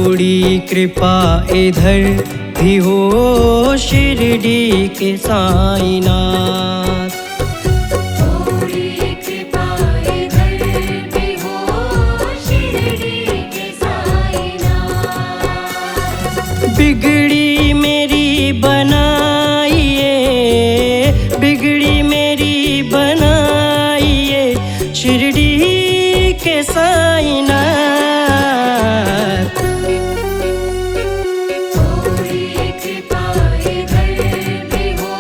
थोड़ी कृपा इधर भी हो शिरडी के साईनाथ। थोड़ी कृपा इधर भी हो शिरडी के साईनाथ। बिगड़ी मेरी बनाइए, बिगड़ी मेरी बनाइए शिरडी के साईनाथ। थोड़ी कृपा इधर भी हो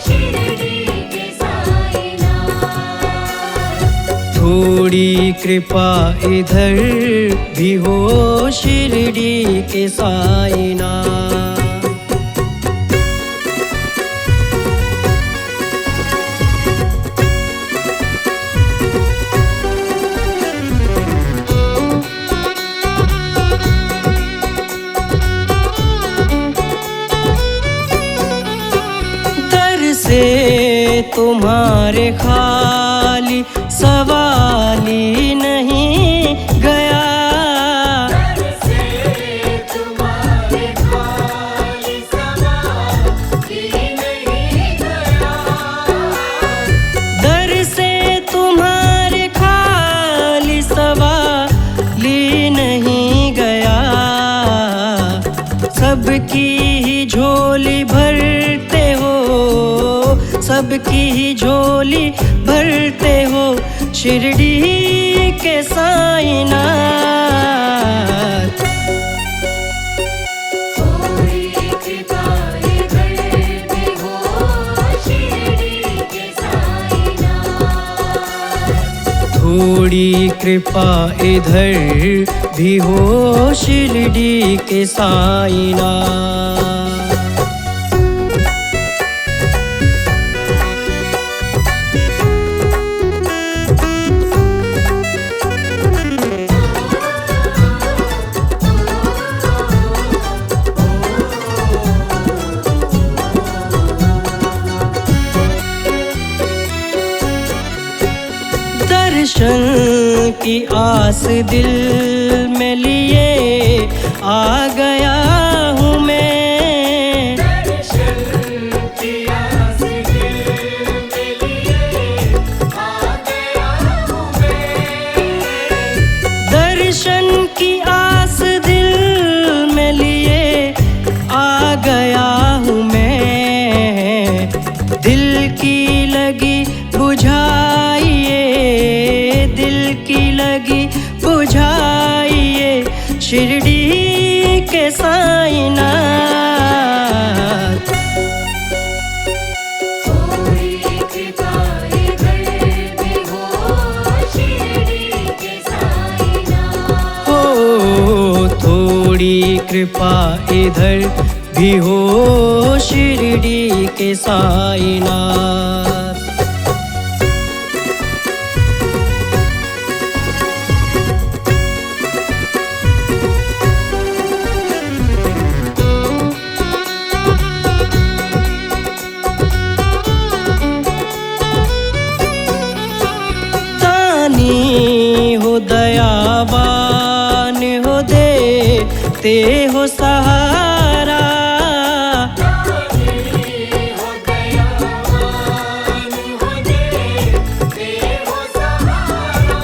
शिरडी के साईनाथ। थोड़ी कृपा इधर भी हो शिरडी के साईनाथ। दर से तुम्हारे खाली सवाली नहीं गया। दर से तुम्हारे खाली सवाली नहीं गया। दर से तुम्हारे खाली सवाली नहीं गया। सबकी ही झोली भरते हो, सबकी ही झोली भरते हो शिरडी के साईनाथ। थोड़ी कृपा इधर भी हो शिरडी के साईनाथ। थोड़ी कृपा इधर भी हो शिरडी के साईनाथ। दर्शन की आस दिल में लिए आ गया हूँ मैं। दर्शन की आस दिल में लिए आ गया हूँ मैं। दर्शन की आस दिल में लिए आ गया हूँ मैं। दिल की लगी बुझाइए, दिल की लगी बुझाइए शिरडी के साईनाथ। थोड़ी कृपा इधर भी हो शिरडी के साईनाथ। हो थोड़ी कृपा इधर भी हो शिरडी के साईनाथ। हो दयावान हो देते हो सहारा। हो दयावान हो देते हो सहारा।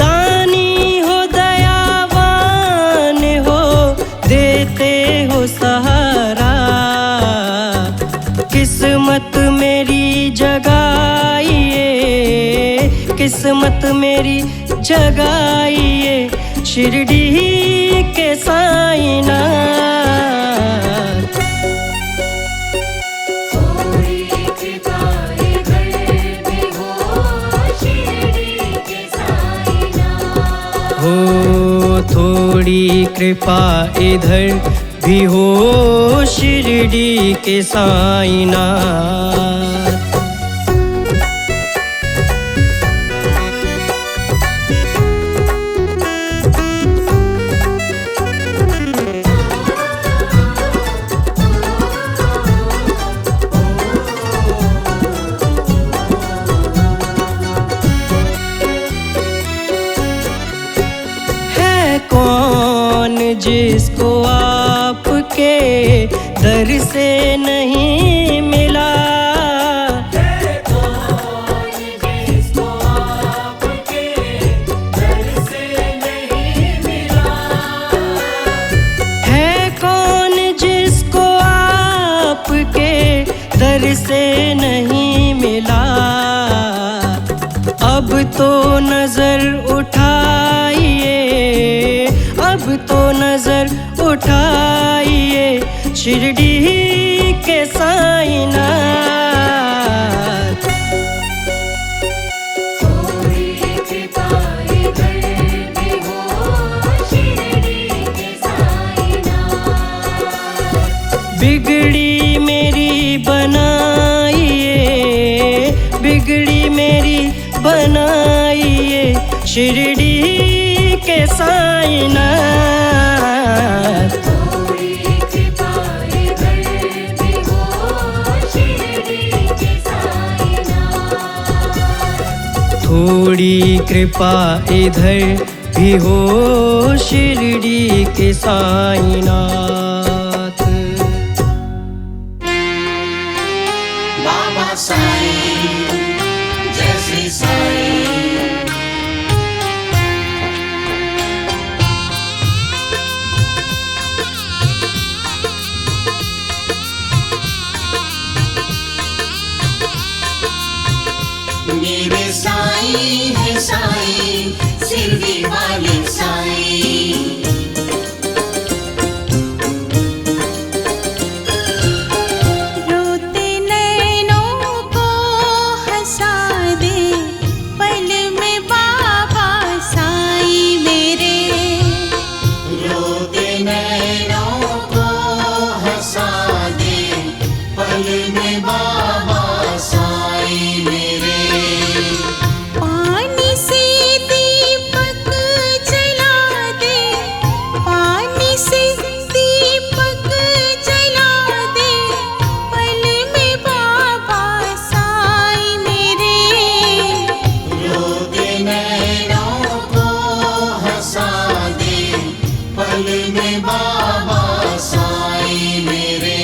दानी हो दयावान हो देते हो सहारा। किस्मत मेरी जगाइए, किस्मत मेरी जगाइए शिरडी के साईनाथ। थोड़ी कृपा इधर भी हो शिरडी के साईनाथ। हो थोड़ी कृपा इधर भी हो शिरडी के साईनाथ। जिसको आपके दर से नहीं मिला। है कौन जिसको आपके दर से नहीं मिला। है कौन जिसको आपके दर से नहीं मिला। अब तो नजर उठाइए, अब तो नजर उठाइए शिरडी के साईनाथ। थोड़ी कृपा इधर भी हो शिरडी के साईनाथ। बिगड़ी मेरी बनाइए, बिगड़ी मेरी बनाइए शिरडी के साईनाथ। थोड़ी कृपा इधर भी हो शिरडी के साईनाथ। थोड़ी कृपा इधर भी हो शिरडी के साईनाथ। बाबा साई जय श्री साई। मेरे साई है साई शिरडी वाले साई। रोते नैनों को हंसा दे पल में बाबा साई मेरे। रोते नैनों को हंसा दे पल में बाबा साई मेरे। पानी से दीपक जला दे, पानी से दीपक जला दे पल में बाबा साई मेरे। रोते नैनों को हंसा दे पल में बाबा साई मेरे।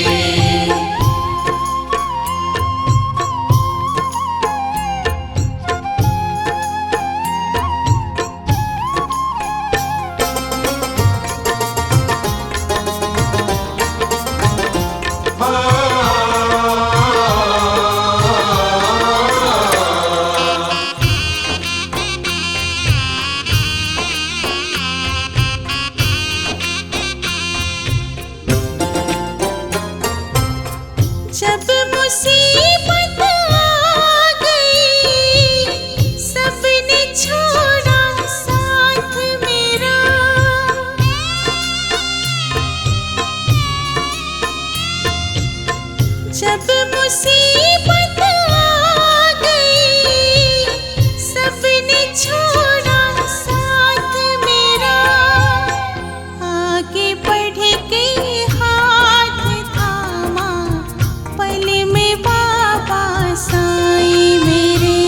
जब मुसीबत आ गई सबने छोड़ा साथ मेरा। जब मुसीबत आ गई सबने छोड़ा साथ मेरा। आगे बढ़ के हाथ थामा पल में बाबा साई मेरे।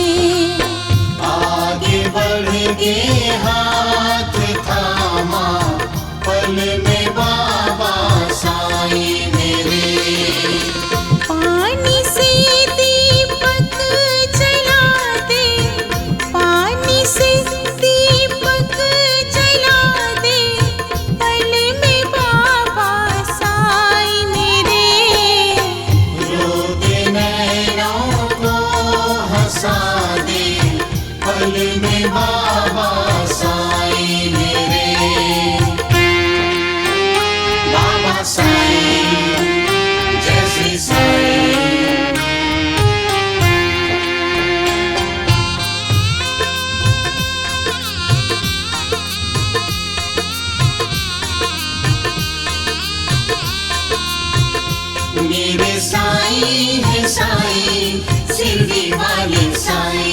आगे बढ़ के हाथ थामा पल में बाबा साई मेरे। पानी से दीपक जला दे, पानी से दीपक जला दे पल में बाबा साई मेरे। रोते नैनों को हंसा दे पल में बाबा साई मेरे। बाबा साई जय श्री साई। मेरे साई है साई शिरडी वाले साई।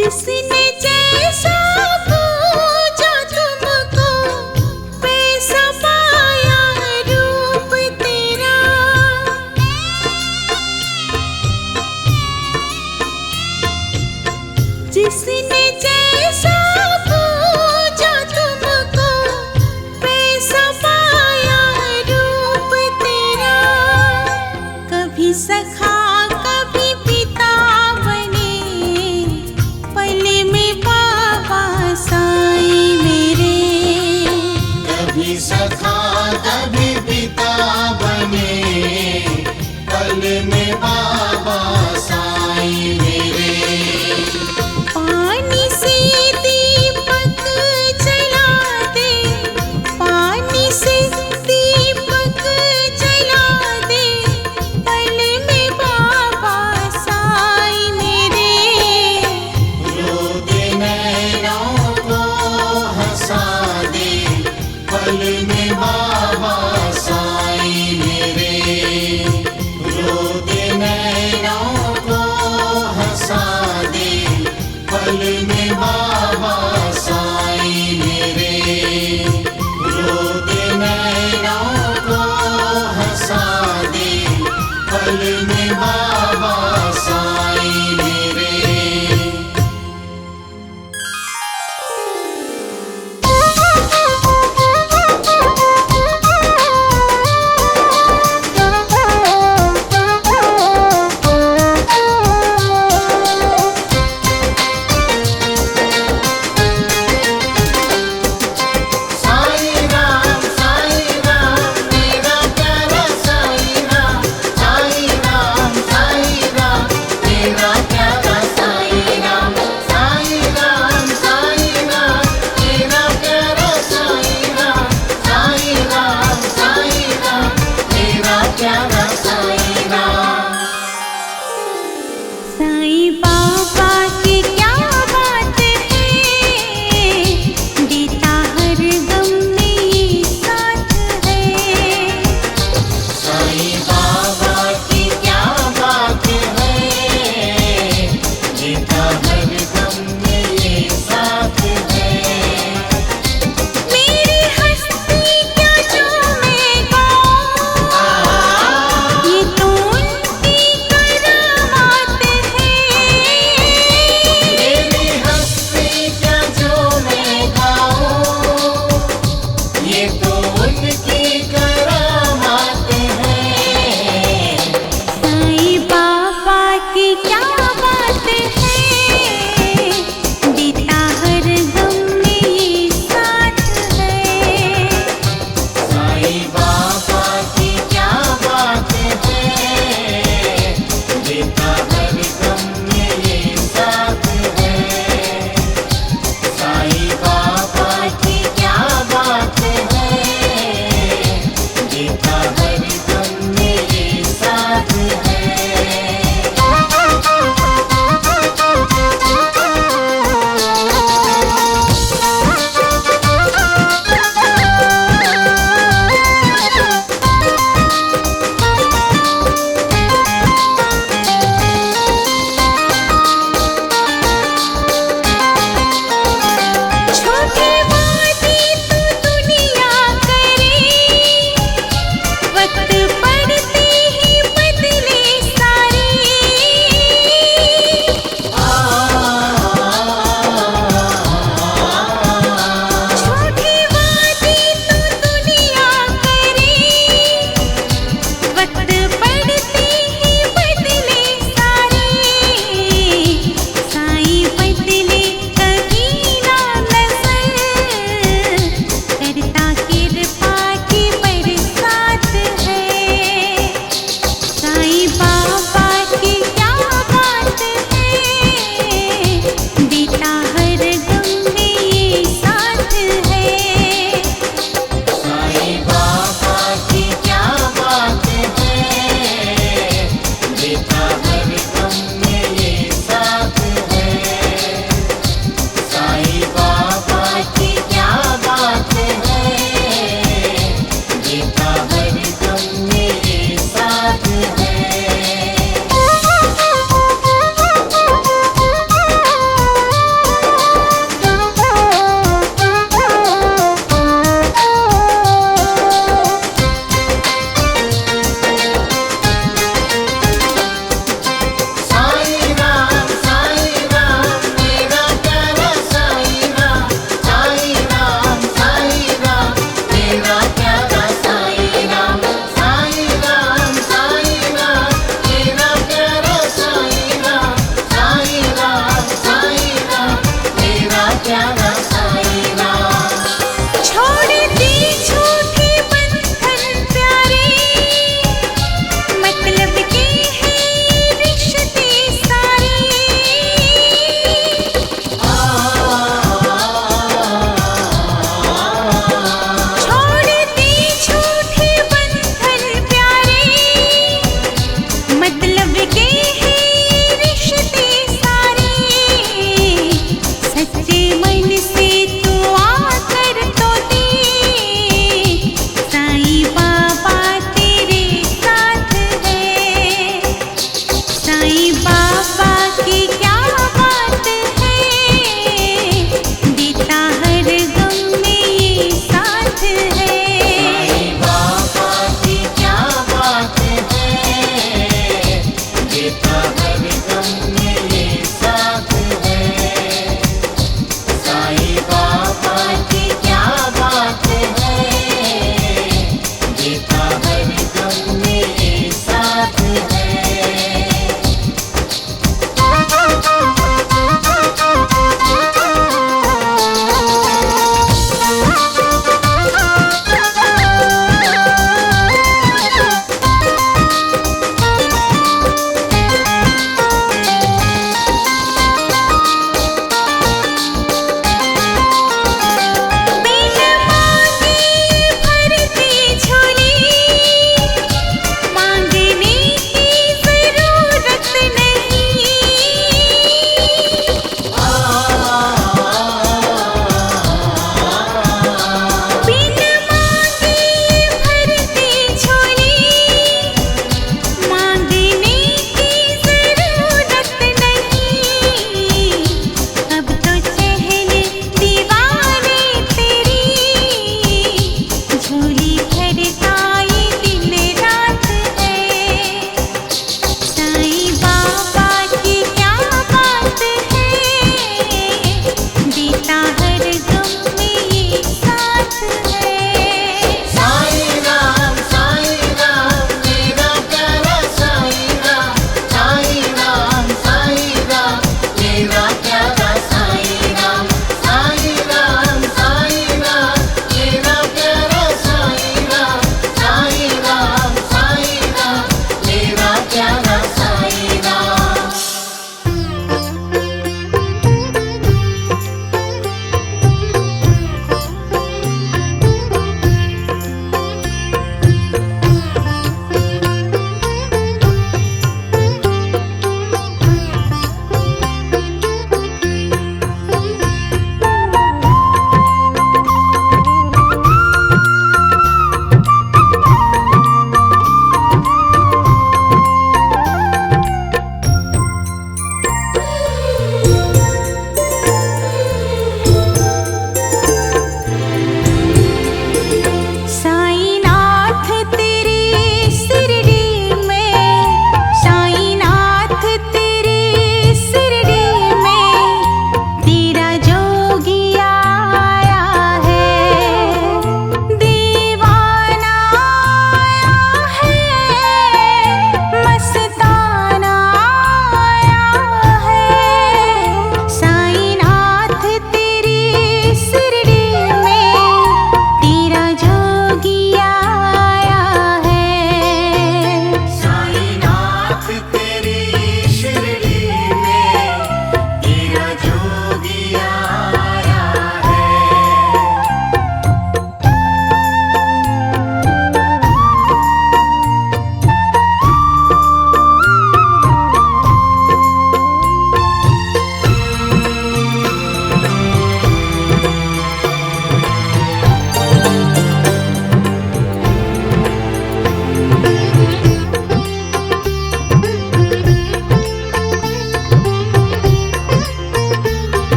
जिसने जैसा पूजा तुमको वैसा पाया रूप तेरा। जिसने जैसा पूजा तुमको वैसा पाया रूप तेरा। कभी सखा कभी पिता बने पल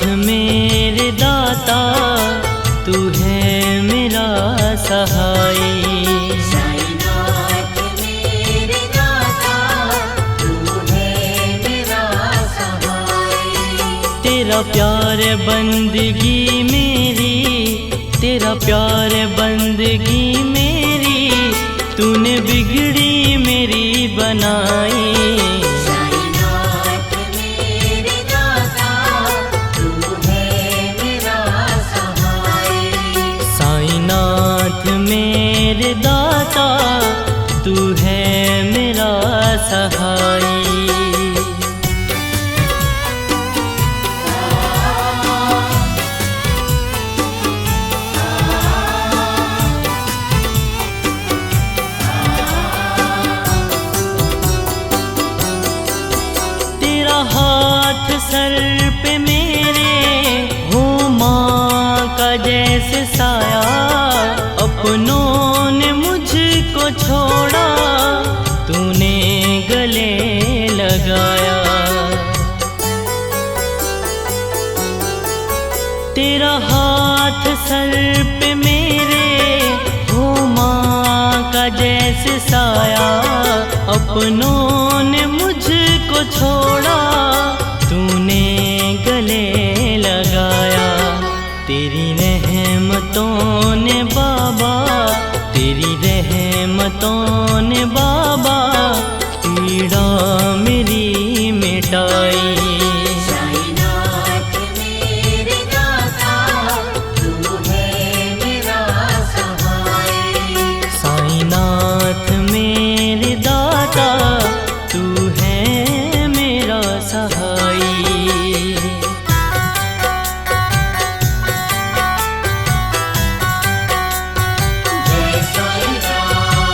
मेरे दाता तू है मेरा सहाय। साईनाथ मेरे दाता तू है मेरा सहाय। तेरा प्यार बंदगी मेरी, तेरा प्यार बंदगी मेरी, तूने बिगड़ी मेरी बनाई। साईनाथ मेरे दाता तू है मेरा सहाय। साईनाथ मेरे दाता तू है मेरा सहाय। तेरा हाथ सर पे मेरे हो माँ का जैसे साया, अपनों ने मुझको छोड़ा तूने गले लगाया। तेरा हाथ सर पे मेरे हो माँ का जैसे साया, अपनों ने मुझको छोड़ा तूने गले लगाया। तेरी रहमतों ने बाबा, तेरी रहमतों ने बाबा पीड़ा मेरी मिटाई। साईनाथ मेरे दाता तू है मेरा सहाय। साईनाथ मेरे दाता तू है मेरा सहाय। जय साईं राम।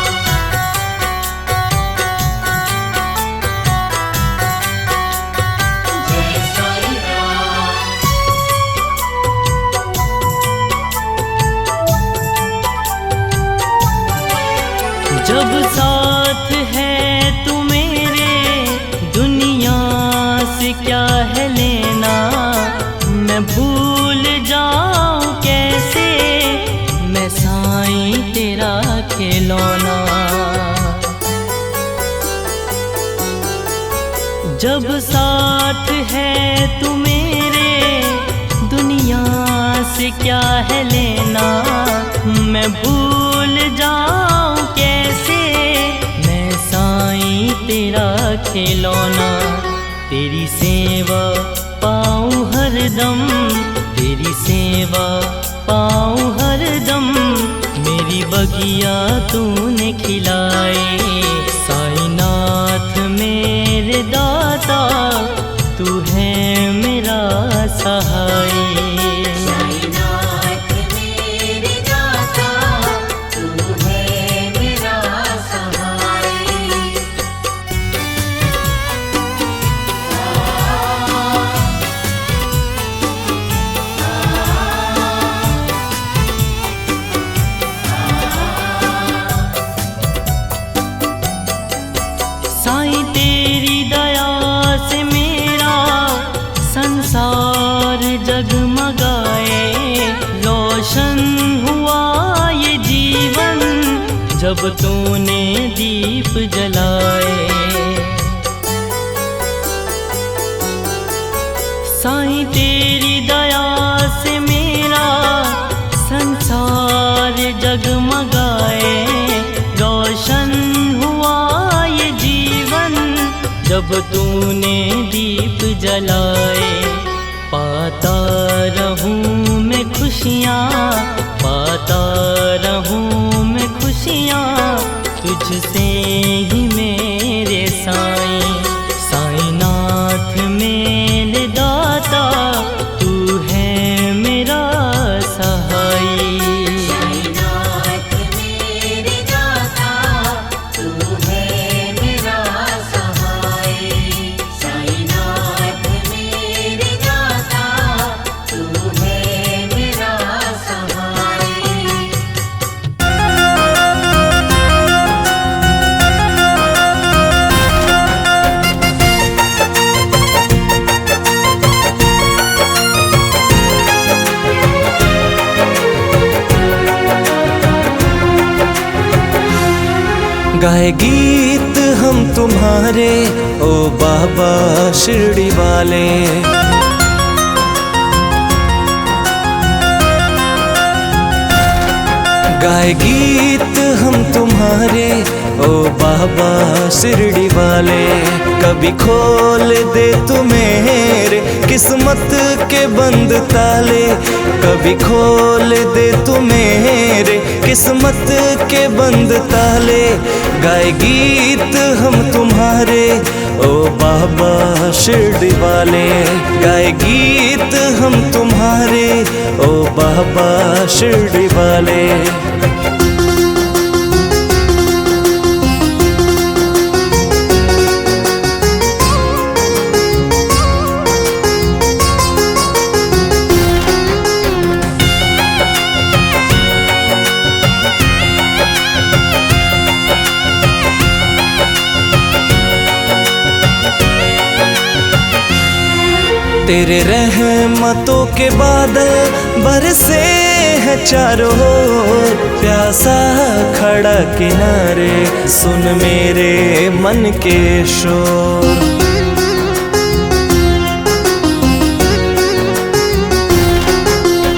जय साईं राम। जब साथ है तू मेरे, दुनिया से क्या है लेना। मैं भूल जाऊं कैसे, मैं साईं तेरा खिलौना। जब साथ है तू मेरे, दुनिया से क्या है लेना। मैं भूल जाऊं कैसे, मैं साईं तेरा खिलौना। तेरी सेवा पाऊं हरदम, तेरी सेवा पाऊं हरदम, मेरी बगिया तूने खिलाई। साईनाथ मेरे दाता तू है मेरा सहाय। साईनाथ मेरे दाता तू है मेरा सहाय। साईं तेरी दया से मेरा संसार जगमगाए। रोशन हुआ ये जीवन जब तूने दीप जलाए। साईं तेरी दया से मेरा संसार जगमगाए। रोशन हुआ ये जीवन जब तूने दीप जलाए। पाता रहूं मैं खुशियाँ, पाता रहूं मैं खुशियाँ, तुझसे ही मेरे साईं। साईनाथ मेरे दाता तू है मेरा सहाय। साईनाथ मेरे दाता तू है मेरा सहाय। साईनाथ मेरे दाता तू है मेरा सहाय। गाए गीत हम तुम्हारे ओ बाबा शिरडी वाले। गाए गीत हम तुम्हारे ओ बाबा शिरडी वाले। कभी खोल दे तू मेरे किस्मत के बंद ताले, कभी खोल दे तू मेरे किस्मत के बंद ताले। गाए गीत हम तुम्हारे ओ बाबा शिरडी वाले। गाए गीत हम तुम्हारे ओ बाबा शिरडी वाले। तेरे रहमतों के बादल बरसे हैं चारों ओर। प्यासा खड़ा किनारे सुन मेरे मन के शोर।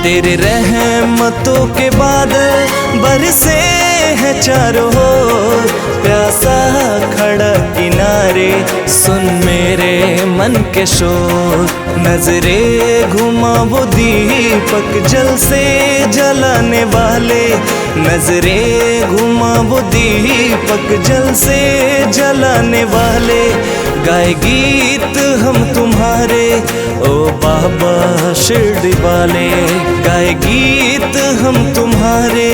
तेरे रहमतों के बादल बरसे हैं चारों ओर। प्यासा खड़ा किनारे सुन मेरे मन के शोर। नजरे घुमा वो दीपक जल से जलाने वाले। नजरे घुमा वो दीपक जल से जलाने वाले। गाए गीत हम तुम्हारे ओ बाबा शिरडी वाले। गाए गीत हम तुम्हारे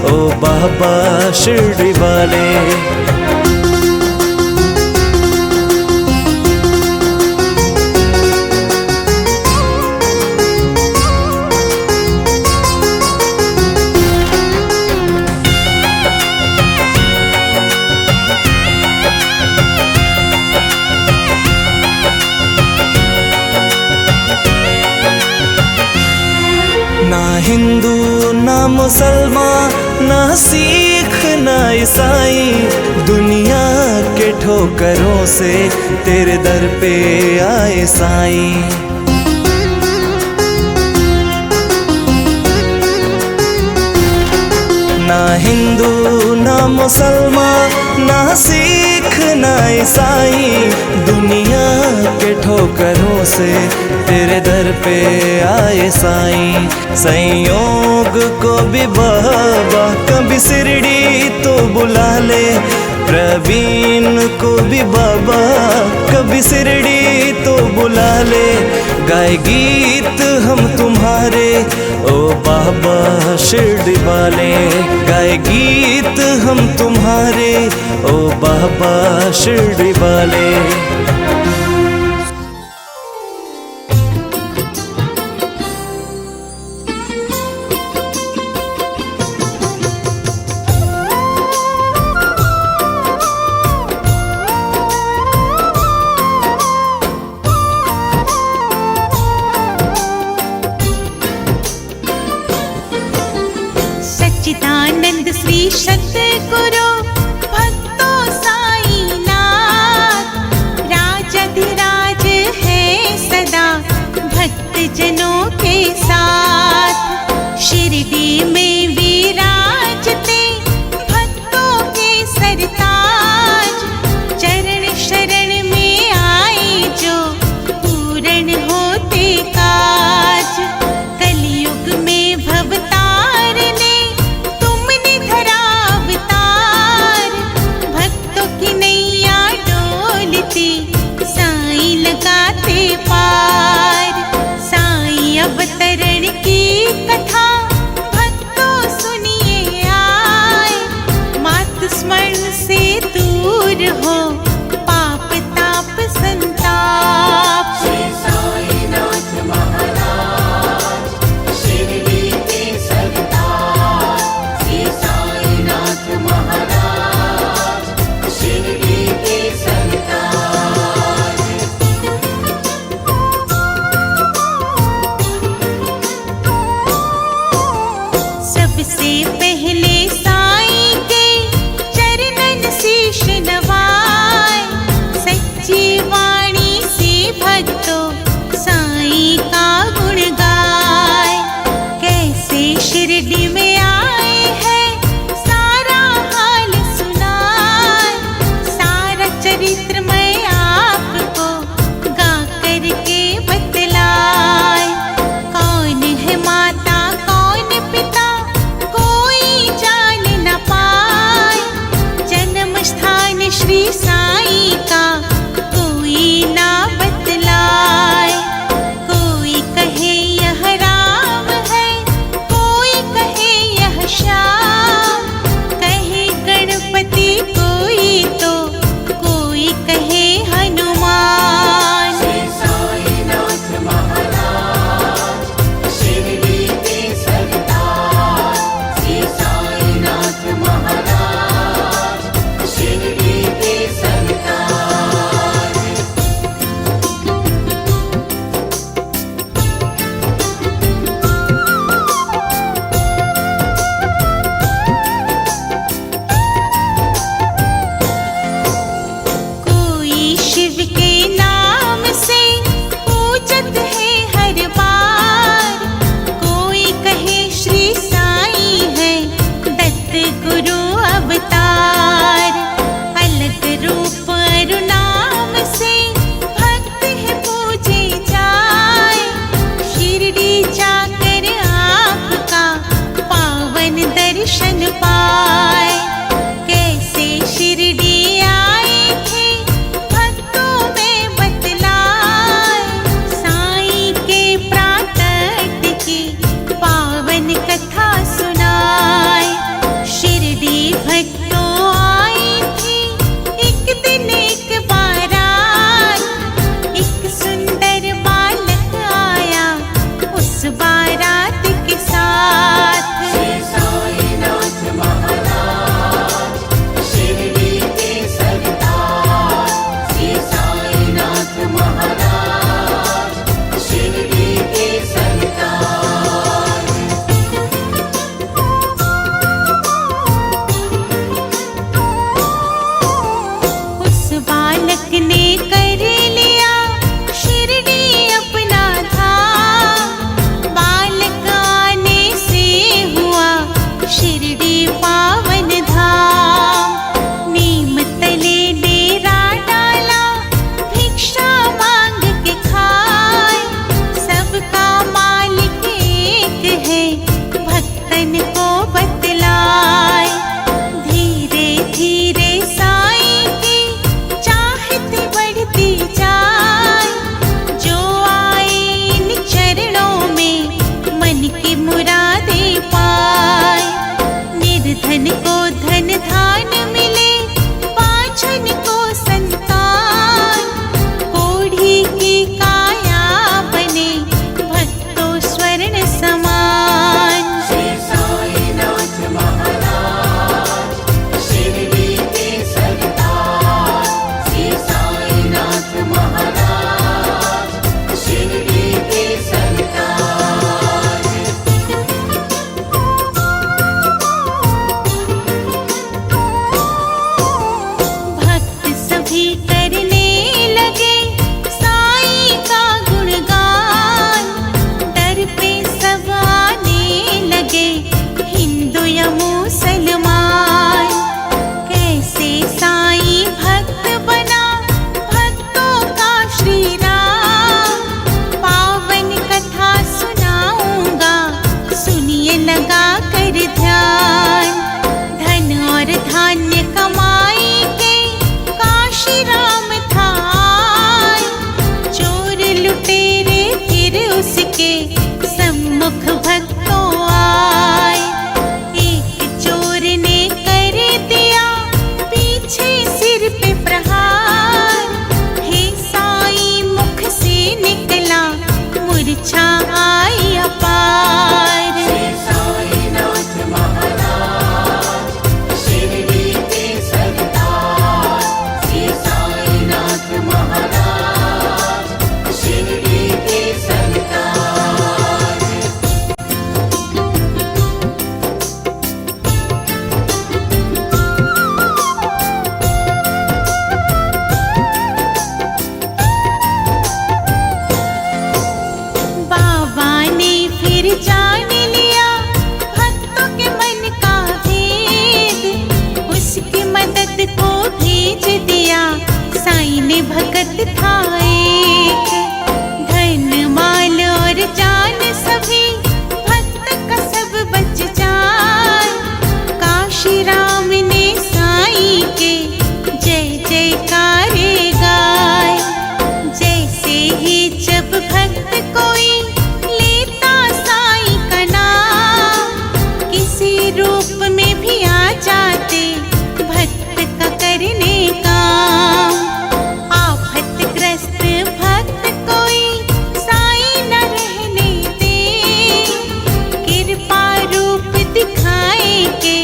ओ बाबा शिरडी वाले। ना हिंदू ना मुसलमान ना सिख ना ईसाई, दुनिया के ठोकरों से तेरे दर पे आए साईं। ना हिंदू ना मुसलमान ना सिख ना ईसाई, दुनिया के ठोकरों से तेरे दर पे आए साईं। संयोग को भी बाबा कभी शिरडी तो बुला ले। प्रवीण को भी बाबा कभी शिरडी तो बुला ले। गाए गीत हम तुम्हारे ओ बाबा शिरडी वाले। गाए गीत हम तुम्हारे ओ बाबा शिरडी वाले। सच्चिदानंद श्री सतगुरु भक्तों साईनाथ, राजाधिराज है सदा भक्त जनों के साथ। शिरडी में विराजते भक्तों के सरताज, चरण शरण में आए जो पूर्ण होते काज। कलयुग में भवतार पार। साईं अवतरण की कथा भक्तों सुनिए आए। मात स्मरण से दूर हो पाप ताप संताप। श्री साईनाथ महाराज शिरडी के सरदार। श्री साईनाथ महाराज शिरडी के सरदार। बालक ने कर लिया शिरडी अपना धाम। बालक आने से हुआ शिरडी पावन धाम। नीम तले डेरा डाला भिक्षा मांग के खाए। सबका मालिक एक है भक्तन को बतलाए। धीरे धीरे साईं की चाहत बढ़ती जाए। जो आए इन चरणों में मन की मुरादें पाए। निर्धन को धन धान मिले, बाझन को संतान। कोढ़ी की काया बने भक्तों स्वर्ण समान। श्री साईनाथ महाराज शिरडी के सरदार। श्री साईनाथ महाराज शिरडी के सरदार। भक्त सभी करने लगे साईं का गुणगान। दर पे सब आने लगे हिंदू या मुसलमान। कैसे साईं भक्त बना भक्तों का श्री राम। पावन कथा सुनाऊंगा सुनिए लगा कर ध्यान। धन और धान्य कमाई के काशी राम था आए। चोर लुटेरे फिर उसके सम्मुख भक्तों आए। एक चोर ने कर दिया पीछे सिर पे प्रहार। हे साईं मुख से निकला मूर्छा आई अपार। श्री साईनाथ महाराज शिरडी के सरदार। श्री साईनाथ महाराज शिरडी के सरदार। बाबा ने फिर जान लिया भक्तों के मन का भेद। उसकी मदद को भेज दिया साईं ने भगत था एक। धन माल और जान सभी भक्त का सब बच जाए। काशी राम ने साईं के जय जयकार गाए। जैसे ही जब भक्त कोई लेता साईं का नाम, किसी रूप में भी आ जाते भक्त का करने काम। आफतग्रस्त भक्त कोई साईं न रहने दे। कृपा रूप दिखाए के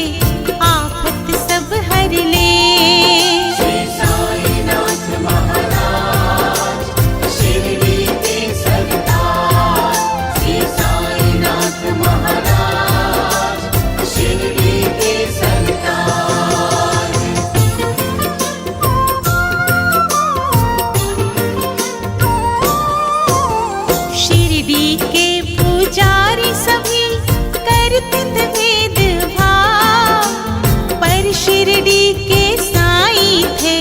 आफत सब हर ले। श्री साईनाथ महाराज शिरडी के सरदार। श्री साईनाथ महाराज शिरडी के सरदार। शिरडी के पुजारी सभी करते थे भेदभाव। पर शिरडी के साईं थे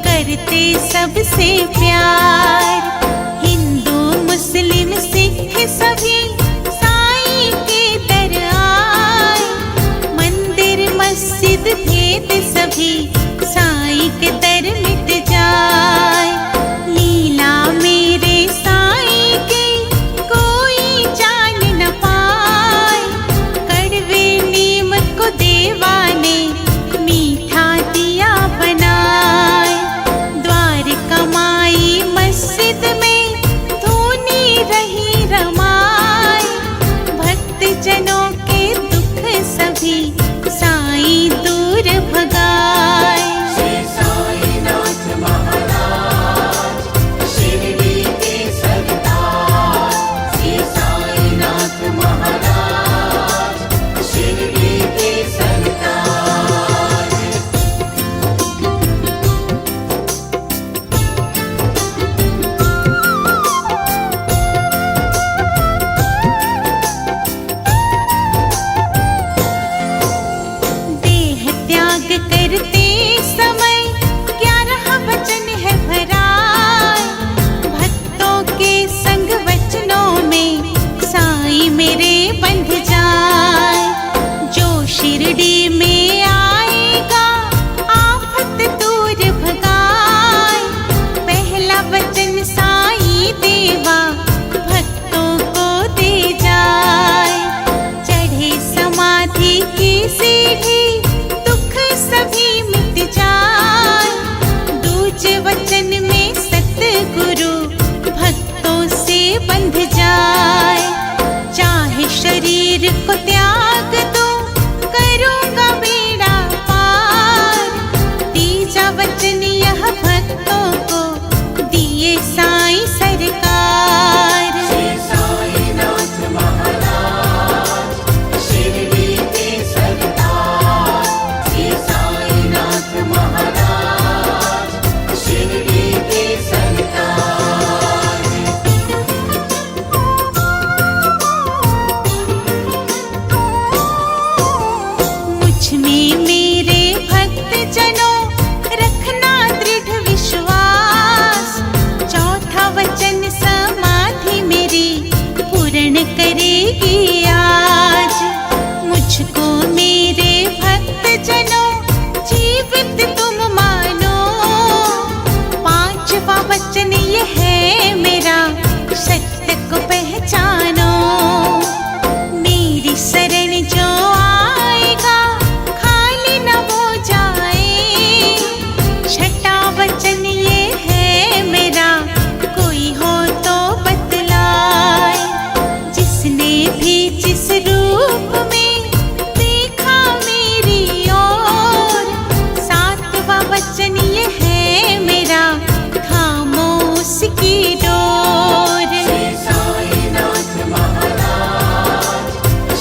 करते सबसे प्यार। हिंदू मुस्लिम सिख सभी साईं के दर आए। मंदिर मस्जिद भेद सभी साईं के दर मिट जाए। लीला मेरे साईं की कोई जान न पाए। कड़वे नीम को देवा ने मीठा दिया बनाए। द्वार कमाई मस्जिद में धूनी रही रमाए। भक्त जनों के दुख सभी साईं दूर भगाए। देवा भक्तों को दे जाए। चढ़े समाधि की सीढ़ी दुख सभी मिट जाए। दूज वचन में सतगुरु भक्तों से बंध जाए। चाहे शरीर को त्याग दो करूँगा बेड़ा पार। तीजा वचन यह भक्तों को दिए साईं सरकार। श्री साईनाथ महाराज शिरडी के सरदार। श्री साईनाथ महाराज शिरडी के सरदार। मुझ में मेरे भक्त जनों रखना दृढ़ विश्वास। चौथा वचन समाधि मेरी पूर्ण करेगी आज। मुझको मेरे भक्त जनों जीवित तुम मानो। पांचवा वचन ये है मेरा सत्य को पहचानो। मेरी शरण जो आएगा खाली न हो जाए। छठा वचन ये है मेरा कोई हो तो बतलाए। जिसने भी जिस रूप में देखा मेरी ओर। सातवां वचन ये है मेरा खामोश की डोर। श्री साईनाथ महाराज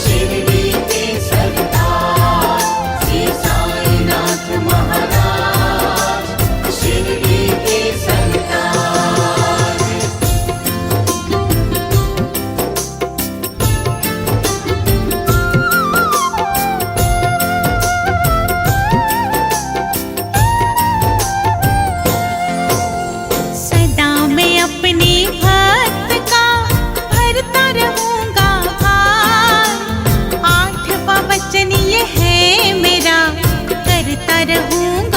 शिरडी के सरदार। श्री साईनाथ महाराज शिरडी के सरदार। सदा मैं अपने भक्त का भरता रहूंगा भार। आठवां वचन ये है मेरा करता रहूंगा